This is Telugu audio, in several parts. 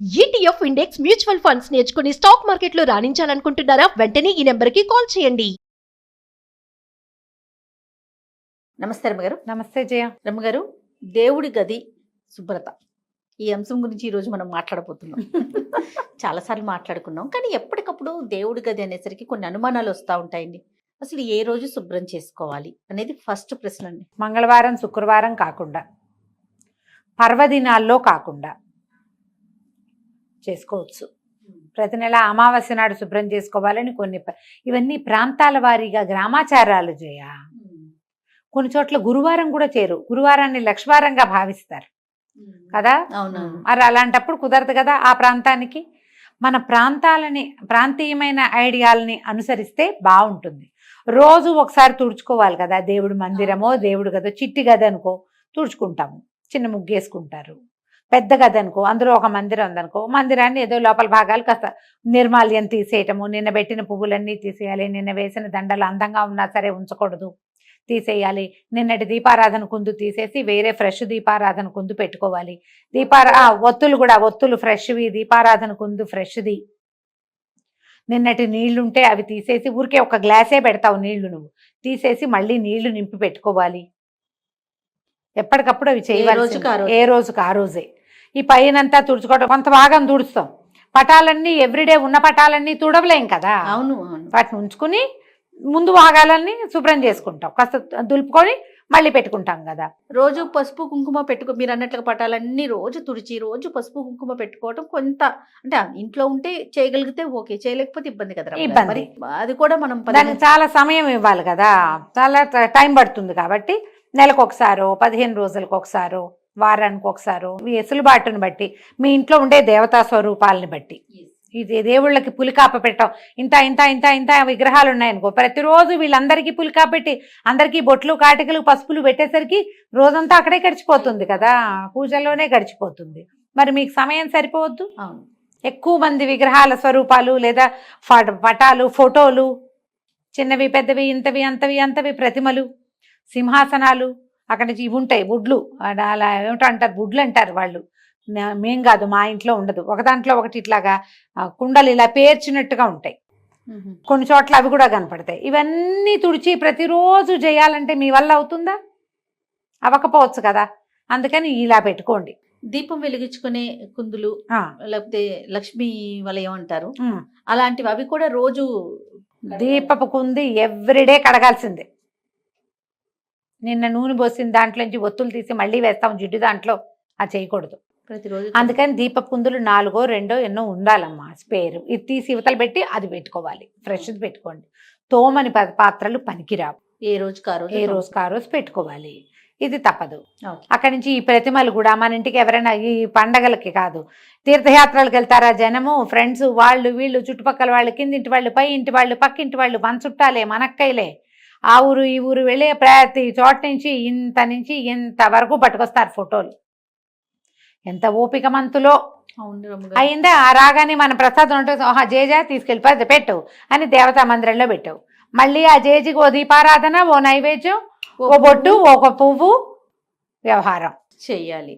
ఈటీఎఫ్ ఇండెక్స్ మ్యూచువల్ ఫండ్స్ నేర్చుకుని స్టాక్ మార్కెట్లో రాణించాలనుకుంటున్నారా? వెంటనే ఈ నెంబర్కి కాల్ చేయండి. నమస్తే రమ్మగారు. నమస్తే జయ. రమ్మగారు, దేవుడి గది శుభ్రత ఈ అంశం గురించి ఈరోజు మనం మాట్లాడబోతున్నాం. చాలాసార్లు మాట్లాడుకున్నాం, కానీ ఎప్పటికప్పుడు దేవుడి గది అనేసరికి కొన్ని అనుమానాలు వస్తూ ఉంటాయండి. అసలు ఏ రోజు శుభ్రం చేసుకోవాలి అనేది ఫస్ట్ ప్రశ్న అండి. మంగళవారం శుక్రవారం కాకుండా, పర్వదినాల్లో కాకుండా చేసుకోవచ్చు. ప్రతి నెల అమావాస్య నాడు శుభ్రం చేసుకోవాలని కొన్ని ఇవన్నీ ప్రాంతాల వారీగా గ్రామాచారాలు జయ. కొన్ని చోట్ల గురువారం కూడా చేరు, గురువారాన్ని లక్ష్వారంగా భావిస్తారు కదా. అవునవును. మరి అలాంటప్పుడు కుదరదు కదా. ఆ ప్రాంతానికి మన ప్రాంతీయమైన ఐడియాలని అనుసరిస్తే బాగుంటుంది. రోజు ఒకసారి తుడుచుకోవాలి కదా. దేవుడి మందిరమో దేవుడు గదో, చిట్టి గది అనుకో తుడుచుకుంటాము, చిన్న ముగ్గేసుకుంటారు. పెద్ద గది అనుకో, అందులో ఒక మందిరం ఉందనుకో, మందిరాన్ని ఏదో లోపల భాగాలు కాస్త నిర్మాల్యం తీసేయటము, నిన్న పెట్టిన పువ్వులన్నీ తీసేయాలి, నిన్న వేసిన దండలు అందంగా ఉన్నా సరే ఉంచకూడదు, తీసేయాలి. నిన్నటి దీపారాధన కుందు తీసేసి వేరే ఫ్రెష్ దీపారాధన కుందు పెట్టుకోవాలి. ఒత్తులు కూడా, ఒత్తులు ఫ్రెష్వి, దీపారాధన కుందు ఫ్రెష్ది. నిన్నటి నీళ్లుంటే అవి తీసేసి, ఊరికే ఒక గ్లాసే పెడతావు నీళ్లు, నువ్వు తీసేసి మళ్ళీ నీళ్లు నింపి పెట్టుకోవాలి. ఎప్పటికప్పుడు అవి చేయవచ్చు, ఏ రోజుకి ఆ రోజే. ఈ పైనంతా తుడుచుకోవడం, కొంత భాగం తుడుస్తాం. పటాలన్నీ ఎవ్రీడే ఉన్న పటాలన్నీ తుడవలేం కదా. అవును. వాటిని ఉంచుకుని ముందు భాగాలన్నీ శుభ్రం చేసుకుంటాం, కాస్త దులుపుకొని మళ్ళీ పెట్టుకుంటాం కదా. రోజు పసుపు కుంకుమ మీరు అన్నట్లుగా పటాలన్నీ రోజు తుడిచి రోజు పసుపు కుంకుమ పెట్టుకోవడం కొంత, అంటే ఇంట్లో ఉంటే చేయగలిగితే ఓకే, చేయలేకపోతే ఇబ్బంది కదా. ఇబ్బంది. అది కూడా మనం దానికి చాలా సమయం ఇవ్వాలి కదా, చాలా టైం పడుతుంది. కాబట్టి నెలకు ఒకసారో, 15 రోజులకు ఒకసారో, వారానికి ఒకసారో, మీ ఎసులుబాటును బట్టి, మీ ఇంట్లో ఉండే దేవతా స్వరూపాలని బట్టి, ఇది దేవుళ్ళకి పులికాప పెట్టాం, ఇంత ఇంత ఇంత ఇంత విగ్రహాలు ఉన్నాయనుకో, ప్రతిరోజు వీళ్ళందరికీ పులికాప పెట్టి అందరికీ బొట్లు కాటికలు పసుపులు పెట్టేసరికి రోజంతా అక్కడే గడిచిపోతుంది కదా, పూజల్లోనే గడిచిపోతుంది. మరి మీకు సమయం సరిపోవద్దు. ఎక్కువ మంది విగ్రహాల స్వరూపాలు లేదా పటాలు, ఫోటోలు, చిన్నవి పెద్దవి, ఇంతవి అంతవి అంతవి ప్రతిమలు, సింహాసనాలు, అక్కడ నుంచి ఇవి ఉంటాయి బుడ్లు, అలా ఏమిటో అంటారు, బుడ్లు అంటారు వాళ్ళు. మేం కాదు, మా ఇంట్లో ఉండదు. ఒక దాంట్లో ఒకటి ఇట్లాగా కుండలు ఇలా పేర్చినట్టుగా ఉంటాయి, కొన్ని చోట్ల అవి కూడా కనపడతాయి. ఇవన్నీ తుడిచి ప్రతిరోజు చేయాలంటే మీ వల్ల అవుతుందా? అవ్వకపోవచ్చు కదా. అందుకని ఇలా పెట్టుకోండి. దీపం వెలిగించుకునే కుందులు, లేకపోతే లక్ష్మీ వలయం అంటారు, అలాంటివి, అవి కూడా రోజు దీపపు కుంది ఎవ్రీడే కడగాల్సిందే. నిన్న నూనె పోసిన దాంట్లోంచి ఒత్తులు తీసి మళ్ళీ వేస్తాం జిడ్డు దాంట్లో, అది చేయకూడదు ప్రతిరోజు. అందుకని దీపపు కుందులు 4 2 ఎన్నో ఉండాలమ్మా, స్పేరు. ఇది తీసి ఇవతలు పెట్టి అది పెట్టుకోవాలి, ఫ్రెష్ది పెట్టుకోండి. తోమని పాత్రలు పనికిరావు, ఏ రోజుకి ఆ రోజు పెట్టుకోవాలి. ఇది తప్పదు. అక్కడి నుంచి ఈ ప్రతిమలు కూడా మన ఇంటికి ఎవరైనా ఈ పండగలకి కాదు, తీర్థయాత్రలకు వెళ్తారా జనము, ఫ్రెండ్స్, వాళ్ళు వీళ్ళు, చుట్టుపక్కల వాళ్ళు, కిందింటి వాళ్ళు, పై ఇంటి వాళ్ళు, పక్కింటి వాళ్ళు, మన చుట్టాలే, మనక్కైలే, ఆ ఊరు ఈ ఊరు వెళ్ళే ప్రతి చోట నుంచి ఇంత వరకు పట్టుకొస్తారు ఫోటోలు. ఎంత ఓపిక మంతులో అయిందా. ఆ రాగానే మన ప్రసాదం ఉంటుంది, జేజా తీసుకెళ్ళిపోయి పెట్టు అని దేవతా మందిరంలో పెట్టావు. మళ్ళీ ఆ జేజికి ఓ దీపారాధన, ఓ నైవేద్యం, ఓ బొట్టు, ఒక పువ్వు, వ్యవహారం చెయ్యాలి.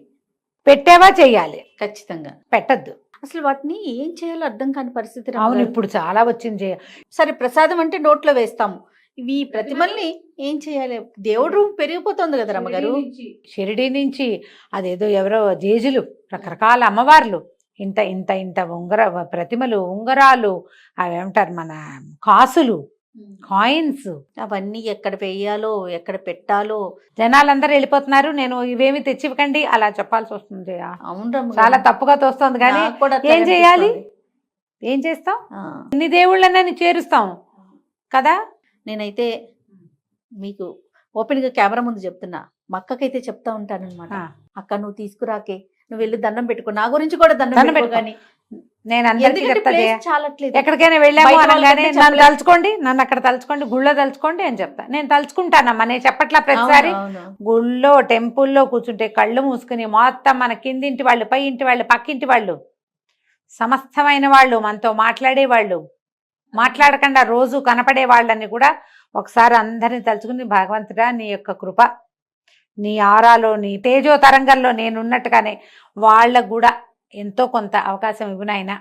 పెట్టావా? చెయ్యాలి, ఖచ్చితంగా. పెట్టద్దు. అసలు వాటిని ఏం చేయాలో అర్థం కాని పరిస్థితి. అవును, ఇప్పుడు చాలా వచ్చింది. సరే, ప్రసాదం అంటే నోట్లో వేస్తాము, ఇవి ప్రతిమల్ని ఏం చేయాలి? దేవుడు పెరిగిపోతుంది కదా రమ్మగారు. షిరిడి నుంచి అదేదో ఎవరో జేజులు, రకరకాల అమ్మవార్లు, ఇంత ఇంత ఇంత ప్రతిమలు, ఉంగరాలు, అవేమంటారు మన కాసులు, కాయిన్స్, అవన్నీ ఎక్కడ వేయాలో, ఎక్కడ పెట్టాలో జనాలందరూ వెళ్ళిపోతున్నారు. నేను ఇవేమి తెచ్చివ్వకండి అలా చెప్పాల్సి వస్తుంది. అవును, చాలా తప్పుగా తోస్తుంది. కానీ ఏం చేయాలి? ఏం చేస్తాం? ఇన్ని దేవుళ్ళని చేరుస్తాం కదా. నేనైతే మీకు ఓపెన్ గా కెమెరా ముందు చెప్తున్నా, మా అక్కకైతే చెప్తా ఉంటాను అనమాట, అక్క నువ్వు తీసుకురాకే, నువ్వు వెళ్ళి దండం పెట్టుకో, నా గురించి కూడా దండం పెట్టుకో. కానీ నేను అందరికీ చెప్తా, ఎక్కడికైనా వెళ్ళాము అనగానే నన్ను తలుచుకోండి, నన్ను అక్కడ తలుచుకోండి, గుళ్ళో తలుచుకోండి అని చెప్తా. నేను తలుచుకుంటానమ్మా, నేను చెప్పట్లా. ప్రతిసారి గుళ్ళో టెంపుల్లో కూర్చుంటే కళ్ళు మూసుకుని మొత్తం మన కిందింటి వాళ్ళు, పై ఇంటి వాళ్ళు, పక్కింటి వాళ్ళు, సమస్తమైన వాళ్ళు, మనతో మాట్లాడేవాళ్ళు, మాట్లాడకుండా రోజు కనపడే వాళ్ళని కూడా ఒకసారి అందరిని తలుచుకుని, భగవంతుడా నీ యొక్క కృప, నీ ఆరాలో, నీ తేజో తరంగంలో నేనున్నట్టుగానే వాళ్ళకు కూడా ఎంతో కొంత అవకాశం ఇవ్వనైనా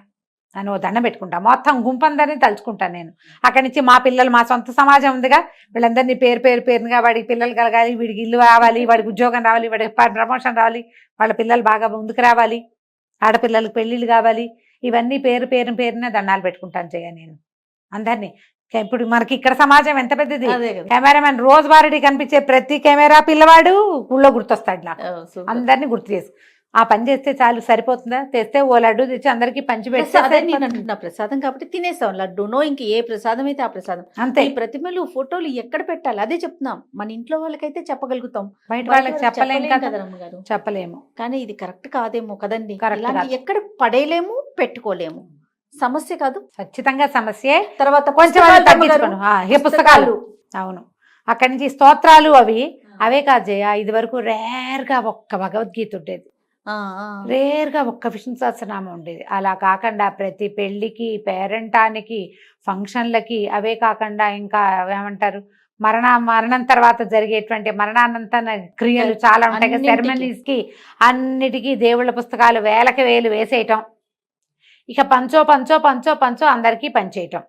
అని ఓ దండం పెట్టుకుంటా. మొత్తం గుంపందరినీ తలుచుకుంటాను నేను. అక్కడి నుంచి మా పిల్లలు, మా సొంత సమాజం ఉందిగా, వీళ్ళందరినీ పేరుగా వాడికి పిల్లలు కలగాలి, వీడికి ఇల్లు రావాలి, వాడికి ఉద్యోగం రావాలి, వాడికి ప్రమోషన్ రావాలి, వాళ్ళ పిల్లలు బాగా ముందుకు రావాలి, ఆడపిల్లలకు పెళ్ళిళ్ళు కావాలి, ఇవన్నీ పేరున దండాలు పెట్టుకుంటాను జయ నేను అందరినీ. ఇప్పుడు మనకి ఇక్కడ సమాజం ఎంత పెద్దది. అదే కదా. కెమెరామెన్ రోజువారీ కనిపించే ప్రతి కెమెరా పిల్లవాడు ఊళ్ళో గుర్తొస్తాడు నాకు. సూపర్. అందరినీ గుర్తు చేసి ఆ పని చేస్తే చాలు, సరిపోతుందా? తెస్తే ఓ లడ్డు తెచ్చి అందరికి పంచి అదే నేను పెడితే అంటున్నా, ప్రసాదం కాబట్టి తినేసాం, లడ్డూనో ఇంక ఏ ప్రసాదం అయితే ఆ ప్రసాదం. అంతే. ఈ ప్రతిమలు ఫోటోలు ఎక్కడ పెట్టాలి అదే చెప్తున్నాం. మన ఇంట్లో వాళ్ళకైతే చెప్పగలుగుతాం, బయట వాళ్ళకి చెప్పలేం కదా, కదా రమ్మగారు. చెప్పలేము. కానీ ఇది కరెక్ట్ కాదేమో కదండి. Correct ఇలాంటి కాదు. ఎక్కడ పడేయలేము, పెట్టుకోలేము. సమస్య కాదు. ఖచ్చితంగా సమస్యే. తర్వాత కొంచెం పుస్తకాలు అది తగ్గించుకోను. ఈ పుస్తకాలు, అవును, అక్కడి నుంచి స్తోత్రాలు అవే కాదు జయ. ఇది వరకు రేర్గా ఒక్క భగవద్గీత ఉండేది, రేర్గా ఒక్క విష్ణు సహస్రనామం ఉండేది. అలా కాకుండా ప్రతి పెళ్లికి, పేరెంటానికి, ఫంక్షన్లకి, అవే కాకుండా ఇంకా ఏమంటారు, మరణం తర్వాత జరిగేటువంటి మరణానంతర క్రియలు చాలా ఉంటాయి కదా, అన్నింటికి. సెరమనీస్ కి అన్నిటికీ దేవుళ్ళ పుస్తకాలు వేలకి వేలు వేసేయటం. ఇక పంచో అందరికీ పంచేయటం.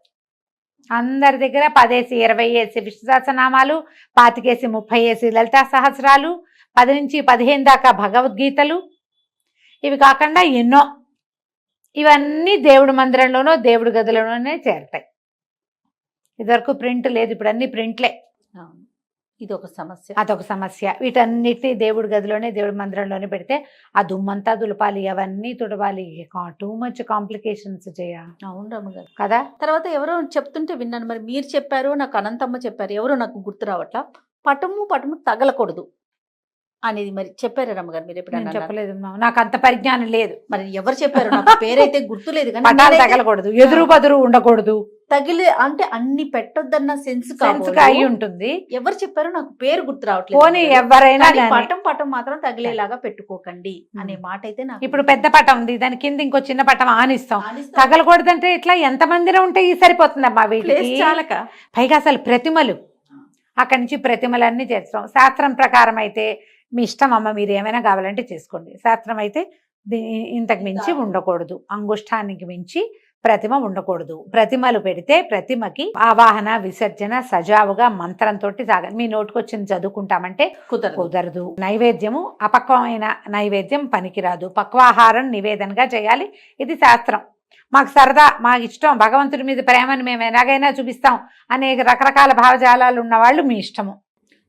అందరి దగ్గర 10 20 విష్ణు సహస్రనామాలు, 25 30 లలితా సహస్రాలు, 10 నుంచి 15 దాకా భగవద్గీతలు, ఇవి కాకుండా ఎన్నో. ఇవన్నీ దేవుడి మందిరంలోనో దేవుడి గదిలోనే చేరతాయి. ఇదివరకు ప్రింట్ లేదు, ఇప్పుడు అన్ని ప్రింట్లే. ఇది ఒక సమస్య. అదొక సమస్య. వీటన్నిటిని దేవుడి గదిలోనే దేవుడి మందిరంలోనే పెడితే ఆ దుమ్మంతా దులపాలి, అవన్నీ తుడవాలి, టూ మచ్ కాంప్లికేషన్స్ చేయ. అవును రమ్మగారు కదా. తర్వాత ఎవరో చెప్తుంటే విన్నాను, మరి మీరు చెప్పారు, నాకు అనంతమ్మ చెప్పారు, ఎవరో నాకు గుర్తు రావట్లా, పటము తగలకూడదు అనేది మరి చెప్పారు రమ్మగారు. మీరు నేను ఎప్పుడన్నా చెప్పలేదు, నాకు అంత పరిజ్ఞానం లేదు. మరి ఎవరు చెప్పారు, నాకు పేరైతే గుర్తులేదు కానీ పటాలు మీరైతే తగలకూడదు, ఎదురు బదురు ఉండకూడదు, తగిలే అంటే అన్ని పెట్టొద్దన్న సెన్స్ సెన్స్గా అయి ఉంటుంది. ఎవరు చెప్పారు నాకు పేరు గుర్తు పోనీ రావట్లేదు. ఎవరైనా కానీ గానీ. పటం మాత్రం తగిలేలాగా పెట్టుకోకండి అనే మాట అయితే నాకు ఇప్పుడు పెద్ద పటం ఉంది, దాని కింద ఇంకో చిన్న పటం ఆనిస్తాం. ఆనిస్తాం. తగలకూడదంటే ఇట్లా ఎంత మందిరం ఉంటే ఈ సరిపోతుందమ్మా ప్లేస్ వీటికి. చాలక. పైగా అసలు ప్రతిమలు, అక్కడి నుంచి ప్రతిమలన్నీ చేస్తాం. శాస్త్రం ప్రకారం అయితే మీ ఇష్టం అమ్మ, మీరు ఏమైనా కావాలంటే చేసుకోండి. శాస్త్రం అయితే ఇంతకు మించి ఉండకూడదు, అంగుష్టానికి మించి ప్రతిమ ఉండకూడదు. ప్రతిమలు పెడితే ప్రతిమకి ఆవాహన విసర్జన సజావుగా మంత్రంతో సాగాలి. మీ నోటికొచ్చింది చదువుకుంటామంటే కుదరదు. నైవేద్యము అపక్వమైన నైవేద్యం పనికిరాదు, పక్వాహారం నివేదనగా చేయాలి. ఇది శాస్త్రం. మాకు సరదా, మాకు ఇష్టం, భగవంతుడి మీద ప్రేమను మేము ఎలాగైనా చూపిస్తాం అనే రకరకాల భావజాలాలు ఉన్న వాళ్ళు మీ ఇష్టము.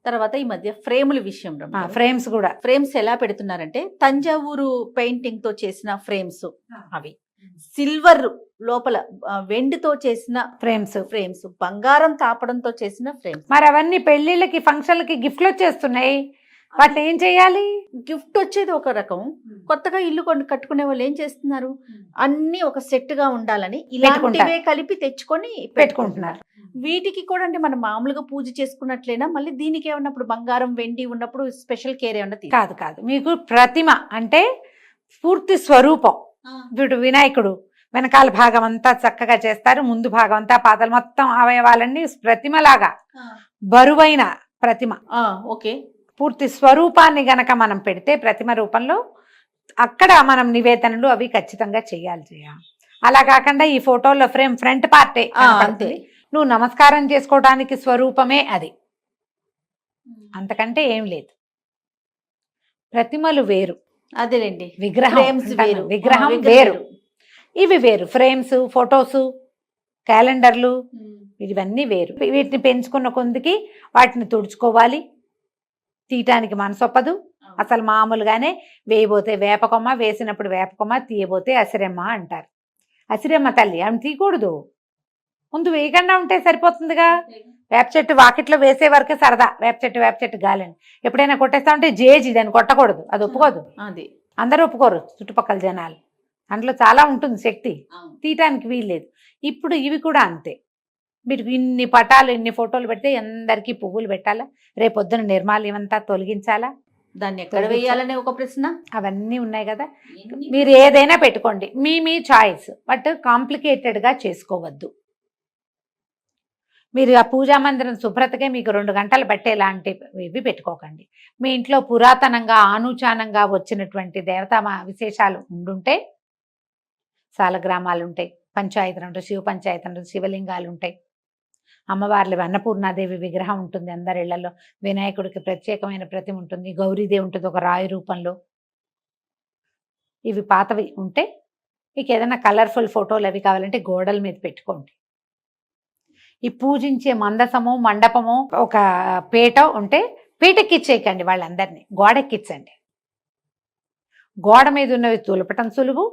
తర్వాత ఈ మధ్య ఫ్రేముల విషయం ఫ్రేమ్స్ కూడా, ఫ్రేమ్స్ ఎలా పెడుతున్నారంటే తంజావూరు పెయింటింగ్ తో చేసిన ఫ్రేమ్స్, అవి సిల్వర్ లోపల వెండితో చేసిన ఫ్రేమ్స్, బంగారం తాపడంతో చేసిన ఫ్రేమ్స్. మరి అవన్నీ పెళ్లిళ్ళకి ఫంక్షన్లకి గిఫ్ట్లు వచ్చేస్తున్నాయి, వాటిని ఏం చేయాలి? గిఫ్ట్ వచ్చేది ఒక రకం, కొత్తగా ఇల్లు కట్టుకునే వాళ్ళు ఏం చేస్తున్నారు, అన్ని ఒక సెట్ గా ఉండాలని ఇలాంటివే కలిపి తెచ్చుకొని పెట్టుకుంటున్నారు. వీటికి కూడా అంటే మనం మామూలుగా పూజ చేసుకున్నట్లేనా, మళ్ళీ దీనికి ఏమన్నప్పుడు బంగారం వెండి ఉన్నప్పుడు స్పెషల్ కేర్ ఏమన్నా? కాదు, మీకు ప్రతిమ అంటే పూర్తి స్వరూపం. వీడు వినాయకుడు వెనకాల భాగం అంతా చక్కగా చేస్తారు, ముందు భాగం అంతా పాదాలు మొత్తం అవయవాలన్నీ ప్రతిమలాగా బరువైన ప్రతిమ. ఓకే, పూర్తి స్వరూపాన్ని గనక మనం పెడితే ప్రతిమ రూపంలో అక్కడ మనం నివేదనలు అవి ఖచ్చితంగా చేయాలి. అలా కాకుండా ఈ ఫోటోలో ఫ్రంట్ పార్టే అంతే, నువ్వు నమస్కారం చేసుకోవడానికి స్వరూపమే అది, అంతకంటే ఏం లేదు. ప్రతిమలు వేరు, అదేలేండి, విగ్రహం వేరు, ఇవి వేరు. ఫ్రేమ్స్, ఫొటోస్, క్యాలెండర్లు ఇవన్నీ వేరు. వీటిని పెంచుకున్న కొందికి వాటిని తుడుచుకోవాలి, తీయటానికి మనసొప్పదు. అసలు మామూలుగానే వేయబోతే వేపకొమ్మ, వేసినప్పుడు వేపకొమ్మ, తీయబోతే అసిరెమ్మ అంటారు. అసిరెమ్మ తల్లి ఆమె తీయకూడదు, ముందు వేయకుండా ఉంటే సరిపోతుందిగా. వేప చెట్టు వాకిట్లో వేసే వరకే సరదా, వేప చెట్టు గాలని. ఎప్పుడైనా కొట్టేస్తా ఉంటే జేజీ, దాన్ని కొట్టకూడదు, అది ఒప్పుకోదు, అది అందరూ ఒప్పుకోరు చుట్టుపక్కల జనాలు. అందులో చాలా ఉంటుంది శక్తి, తీయటానికి వీల్లేదు. ఇప్పుడు ఇవి కూడా అంతే. మీరు ఇన్ని పటాలు ఇన్ని ఫోటోలు పెడితే అందరికీ పువ్వులు పెట్టాలా, రేపొద్దున నిర్మాల్యం అంతా తొలగించాలా, దాన్ని ఎక్కడ వేయాలనే ఒక ప్రశ్న. అవన్నీ ఉన్నాయి కదా. మీరు ఏదైనా పెట్టుకోండి, మీ చాయిస్, బట్ కాంప్లికేటెడ్గా చేసుకోవద్దు. మీరు ఆ పూజా మందిరం శుభ్రతకే మీకు 2 గంటలు పట్టేలాంటివి పెట్టుకోకండి. మీ ఇంట్లో పురాతనంగా ఆనూచానంగా వచ్చినటువంటి దేవతా విశేషాలు ఉండుంటే సాలగ్రామాలు ఉంటాయి, పంచాయతీలు ఉంటాయి, శివ పంచాయతీ ఉంటుంది, శివలింగాలు ఉంటాయి, అమ్మవార్లు అన్నపూర్ణాదేవి విగ్రహం ఉంటుంది అందరి ఇళ్లలో, వినాయకుడికి ప్రత్యేకమైన ప్రతిమ ఉంటుంది, గౌరీదేవి ఉంటుంది ఒక రాయి రూపంలో. ఇవి పాతవి ఉంటే మీకు ఏదైనా కలర్ఫుల్ ఫోటోలు అవి కావాలంటే గోడల మీద పెట్టుకోండి. ఈ పూజించే మందసము మండపము ఒక పీట ఉంటే పీటెక్కిచ్చేయకండి, వాళ్ళందరినీ గోడెక్కించండి. గోడ మీద ఉన్నవి తులపటం సులువు,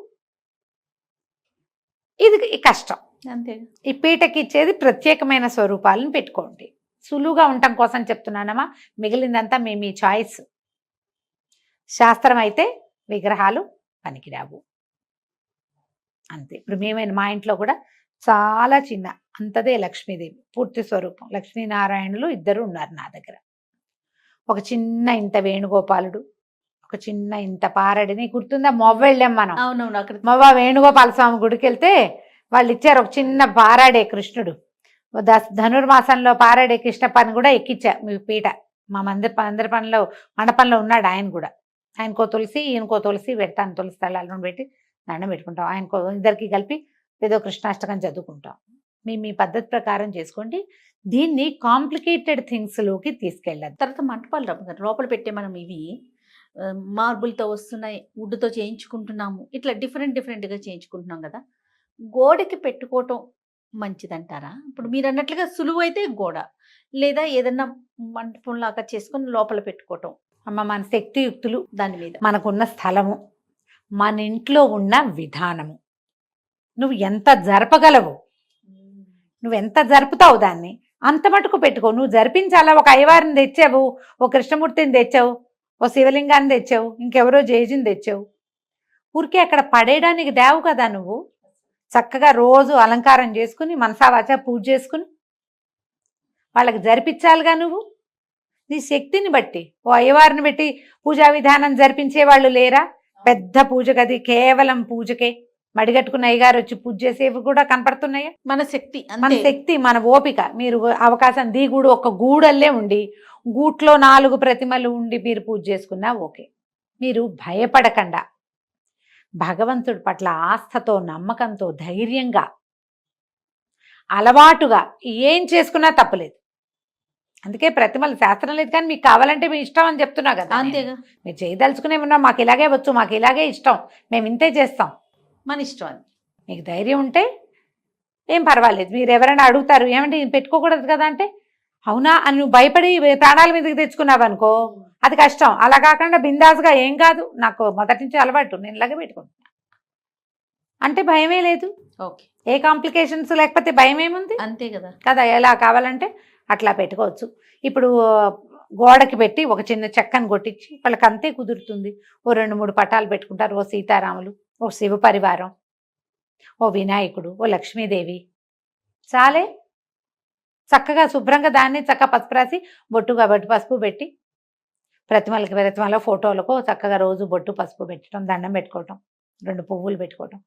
ఇది కష్టం. అంతే. ఈ పీటకిచ్చేది ప్రత్యేకమైన స్వరూపాలను పెట్టుకోండి. సులువుగా ఉండటం కోసం చెప్తున్నానమ్మా, మిగిలిందంతా మీ చాయిస్. శాస్త్రం అయితే విగ్రహాలు పనికిరావు అంతే. ఇప్పుడు మా ఇంట్లో కూడా చాలా చిన్న అంతదే లక్ష్మీదేవి పూర్తి స్వరూపం, లక్ష్మీనారాయణులు ఇద్దరు ఉన్నారు నా దగ్గర. ఒక చిన్న ఇంత వేణుగోపాలుడు, ఒక చిన్న ఇంత పారడిని గుర్తుందా, మొవ్వ వెళ్ళాం మనం. అవునవును. అక్కడ మొవ్వ వేణుగోపాల స్వామి గుడికి వెళ్తే వాళ్ళు ఇచ్చారు ఒక చిన్న పారాడే కృష్ణుడు. ధనుర్మాసంలో పారాడే కృష్ణ పని కూడా ఎక్కిచ్చా మీ పీట. మా అందరి పనిలో మండపంలో ఉన్నాడు ఆయన కూడా. ఆయనకో తులసి ఈయనకో తులసి పెడతాను, తులసి తలాలను పెట్టి దండం పెట్టుకుంటాం. ఆయనకో ఇద్దరికి కలిపి ఏదో కృష్ణాష్టకం చదువుకుంటాం. మీ పద్ధతి ప్రకారం చేసుకోండి. దీన్ని కాంప్లికేటెడ్ థింగ్స్లోకి తీసుకెళ్ళదు. తర్వాత మంటపాలు రమ్మగారు లోపల పెట్టే మనం ఇవి మార్బుల్తో వస్తున్నాయి, వుడ్తో చేయించుకుంటున్నాము, ఇట్లా డిఫరెంట్గా చేయించుకుంటున్నాం కదా. గోడకి పెట్టుకోవటం మంచిదంటారా? ఇప్పుడు మీరు అన్నట్లుగా సులువు అయితే గోడ, లేదా ఏదన్నా మంటపం లాగా చేసుకొని లోపల పెట్టుకోవటం. అమ్మ, మన శక్తియుక్తులు, దాని మీద మనకున్న స్థలము, మన ఇంట్లో ఉన్న విధానము, నువ్వు ఎంత జరపగలవు, నువ్వు ఎంత జరుపుతావు దాన్ని అంత మటుకు పెట్టుకో. నువ్వు జరిపించాలా, ఒక అయ్యవారిని తెచ్చావు, ఓ కృష్ణమూర్తిని తెచ్చావు, ఓ శివలింగాన్ని తెచ్చావు, ఇంకెవరో జేజిని తెచ్చావు, ఊరికే అక్కడ పడేయడానికి దేవు కదా. నువ్వు చక్కగా రోజు అలంకారం చేసుకుని మనసావాచ పూజ చేసుకుని వాళ్ళకి జరిపించాలిగా. నువ్వు నీ శక్తిని బట్టి ఓ అయ్యవారిని పెట్టి పూజా విధానం జరిపించే వాళ్ళు లేరా? పెద్ద పూజ గది కేవలం పూజకే మడిగట్టుకున్న అయ్యగారు వచ్చి పూజ చేసేవి కూడా కనపడుతున్నాయా? మన శక్తి, మన ఓపిక. మీరు అవకాశం దిగుడు ఒక గూడల్లే ఉండి గూట్లో 4 ప్రతిమలు ఉండి మీరు పూజ చేసుకున్నా ఓకే. మీరు భయపడకుండా భగవంతుడి పట్ల ఆస్థతో నమ్మకంతో ధైర్యంగా అలవాటుగా ఏం చేసుకున్నా తప్పలేదు. అందుకే ప్రతిమలు శాస్త్రం లేదు, కానీ మీకు కావాలంటే మీ ఇష్టం అని చెప్తున్నా కదా. అంతేగా. మీరు చేయదలుచుకునే ఉన్నా, మాకు ఇలాగే వచ్చు, మాకు ఇలాగే ఇష్టం, మేము ఇంతే చేస్తాం, మన ఇష్టం అని మీకు ధైర్యం ఉంటే ఏం పర్వాలేదు. మీరు ఎవరైనా అడుగుతారు ఏమంటే పెట్టుకోకూడదు కదా అంటే, అవునా అని నువ్వు భయపడి ప్రాణాల మీదకి తెచ్చుకున్నావు అనుకో, అది కష్టం. అలా కాకుండా బిందాస్గా ఏం కాదు, నాకు మొదటి నుంచి అలవాటు, నేను ఇలాగే పెట్టుకుంటున్నా అంటే భయమే లేదు. ఓకే. ఏ కాంప్లికేషన్స్ లేకపోతే భయం ఏముంది? అంతే కదా. కదా, ఎలా కావాలంటే అట్లా పెట్టుకోవచ్చు. ఇప్పుడు గోడకి పెట్టి ఒక చిన్న చెక్కను కొట్టించి వాళ్ళకి అంతే కుదురుతుంది. ఓ 2-3 పటాలు పెట్టుకుంటారు, ఓ సీతారాములు, ఓ శివ పరివారం, ఓ వినాయకుడు, ఓ లక్ష్మీదేవి, చాలే. చక్కగా శుభ్రంగా దాన్ని చక్కగా పసుపు రాసి బొట్టుగా బొట్టు పసుపు పెట్టి ప్రతిమల ఫోటోలకు చక్కగా రోజు బొట్టు పసుపు పెట్టడం, దండం పెట్టుకోవటం, 2 పువ్వులు పెట్టుకోవటం,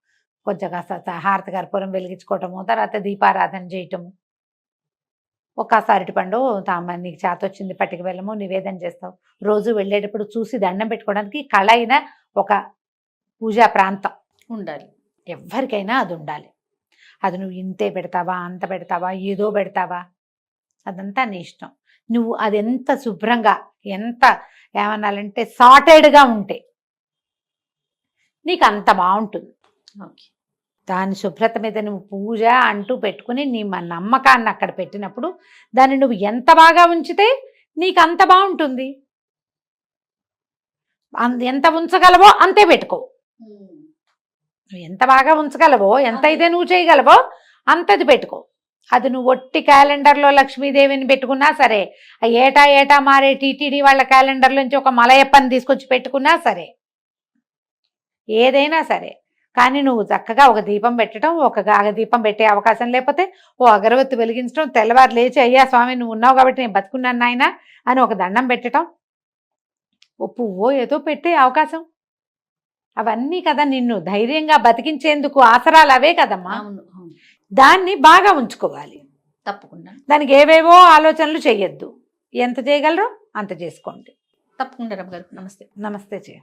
కొంచెం కాస్త హారతి కర్పూరం వెలిగించుకోవటము, తర్వాత దీపారాధన చేయటము, ఒక్కసారి అరటిపండు నీకు చేత వచ్చింది పట్టుకు వెళ్ళము నివేదన చేస్తావు. రోజు వెళ్ళేటప్పుడు చూసి దండం పెట్టుకోవడానికి కళ అయిన ఒక పూజా ప్రాంతం ఉండాలి. ఎవరికైనా అది ఉండాలి. అది నువ్వు ఇంతే పెడతావా, అంత పెడతావా, ఏదో పెడతావా, అదంతా నీ ఇష్టం. నువ్వు అది ఎంత శుభ్రంగా, ఎంత ఏమన్నాలంటే సార్టెడ్గా ఉంటే నీకు అంత బాగుంటుంది. ఓకే. దాని శుభ్రత మీద నువ్వు పూజ అంటూ పెట్టుకుని నీ నమ్మకాన్ని అక్కడ పెట్టినప్పుడు దాన్ని నువ్వు ఎంత బాగా ఉంచితే నీకు అంత బాగుంటుంది. ఎంత ఉంచగలవో అంతే పెట్టుకో. నువ్వు ఎంత బాగా ఉంచగలవో, ఎంత అయితే నువ్వు చేయగలవో అంతది పెట్టుకో. అది నువ్వు ఒట్టి క్యాలెండర్లో లక్ష్మీదేవిని పెట్టుకున్నా సరే, ఏటా మారే టీటీడీ వాళ్ళ క్యాలెండర్లోంచి ఒక మలయప్పని తీసుకొచ్చి పెట్టుకున్నా సరే, ఏదైనా సరే, కానీ నువ్వు చక్కగా ఒక దీపం పెట్టడం, ఒక దీపం పెట్టే అవకాశం లేకపోతే ఓ అగరవత్తి వెలిగించడం, తెల్లవారు లేచి అయ్యా స్వామి నువ్వు ఉన్నావు కాబట్టి నేను బతుకున్నాను నాయన అని ఒక దండం పెట్టడం, ఓ పువ్వో ఏదో పెట్టే అవకాశం, అవన్నీ కదా నిన్ను ధైర్యంగా బతికించేందుకు ఆసరాలు అవే కదమ్మా. దాన్ని బాగా ఉంచుకోవాలి. తప్పకుండా. దానికి ఏవేవో ఆలోచనలు చెయ్యొద్దు. ఎంత చేయగలరో అంత చేసుకోండి. తప్పకుండా రమ్మ గారు. నమస్తే. నమస్తే చేయ.